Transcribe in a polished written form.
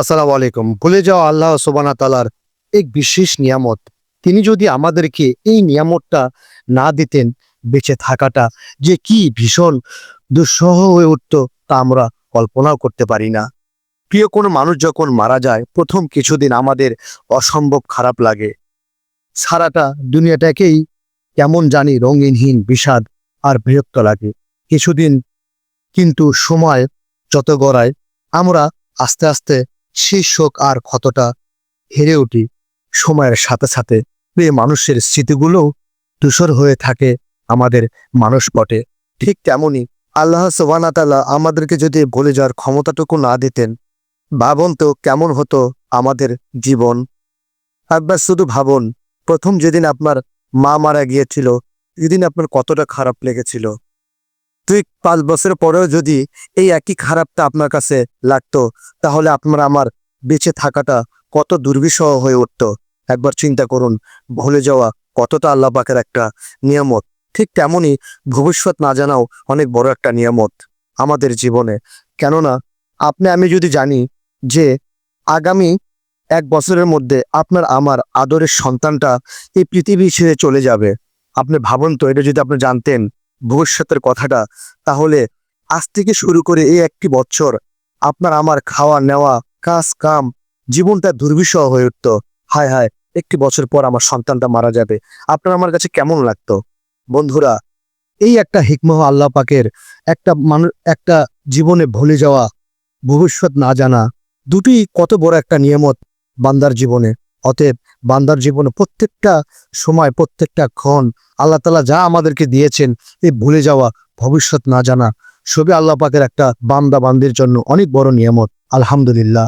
আসসালামু আলাইকুম। ভুলে যাওয়া আল্লাহ সুবহানাহু তাআলার এক বিশেষ নিয়ামত। তিনি যদি আমাদেরকে এই নিয়ামতটা না দিতেন, বেঁচে থাকাটা যে কি ভীষণ দুঃসহ হয়ে উঠত তা আমরা কল্পনাও করতে পারি না। প্রিয় কোনো মানুষ যখন মারা যায়, প্রথম কিছুদিন আমাদের অসম্ভব খারাপ লাগে। সারাটা দুনিয়াটাকেই কেমন জানি রঙিনহীন, বিষাদ আর বিরক্ত লাগে। কিছুদিন কিন্তু সময় যত গড়ায়, আমরা আস্তে আস্তে সেই শোক আর ক্ষতটা হেরে উঠি। সময়ের সাথে সাথে প্রিয় মানুষের স্মৃতিগুলোও ধূসর হয়ে থাকে আমাদের মানসপটে। ঠিক তেমনি আল্লাহ সুবহানাহু তাআলা আমাদেরকে যদি ভুলে যাওয়ার ক্ষমতাটুকু না দিতেন, ভাবুন তো কেমন হতো আমাদের জীবন। একবার শুধু ভাবুন, প্রথম যেদিন আপনার মা মারা গিয়েছিল, সেদিন আপনার কতটা খারাপ লেগেছিল। 2-5 বছর পরেও যদি এই একই খারাপটা আপনার কাছে লাগতো, তাহলে আপনার আমার বেঁচে থাকাটা কত দুর্বিষহ হয়ে উঠতো। একবার চিন্তা করুন, ভুলে যাওয়া কতটা আল্লাহ পাকের একটা নিয়ামত। ঠিক তেমনি ভবিষ্যৎ না জানাও অনেক বড় একটা নিয়ামত আমাদের জীবনে। কেননা আপনি আমি যদি জানি যে আগামী 1 বছরের মধ্যে আপনার আমার আদরের সন্তানটা এই পৃথিবী ছেড়ে চলে যাবে, আপনি ভাবুন তো, এটা যদি আপনি জানতেন ভবিষ্যতের কথাটা, তাহলে আজ থেকে শুরু করে এই 1টি বছর আপনার আমার খাওয়া নেওয়া, কাজ কাম, জীবনটা দুর্বিষহ হয়ে উঠত। হায় হায়, 1টি বছর পর আমার সন্তানটা মারা যাবে, আপনার আমার কাছে কেমন লাগতো? বন্ধুরা, এই একটা হিকমহ আল্লাহ পাকের, একটা জীবনে ভুলে যাওয়া, ভবিষ্যৎ না জানা, দুটি কত বড় একটা নিয়ামত বান্দার জীবনে। অতএব বান্দার জীবনে প্রত্যেকটা সময়, প্রত্যেকটা ক্ষণ আল্লাহ তাআলা যা আমাদেরকে দিয়েছেন, এই ভুলে যাওয়া, ভবিষ্যৎ না জানা, সবই আল্লাহ পাকের একটা বান্দা বান্দির জন্য অনেক বড় নিয়ামত। আলহামদুলিল্লাহ।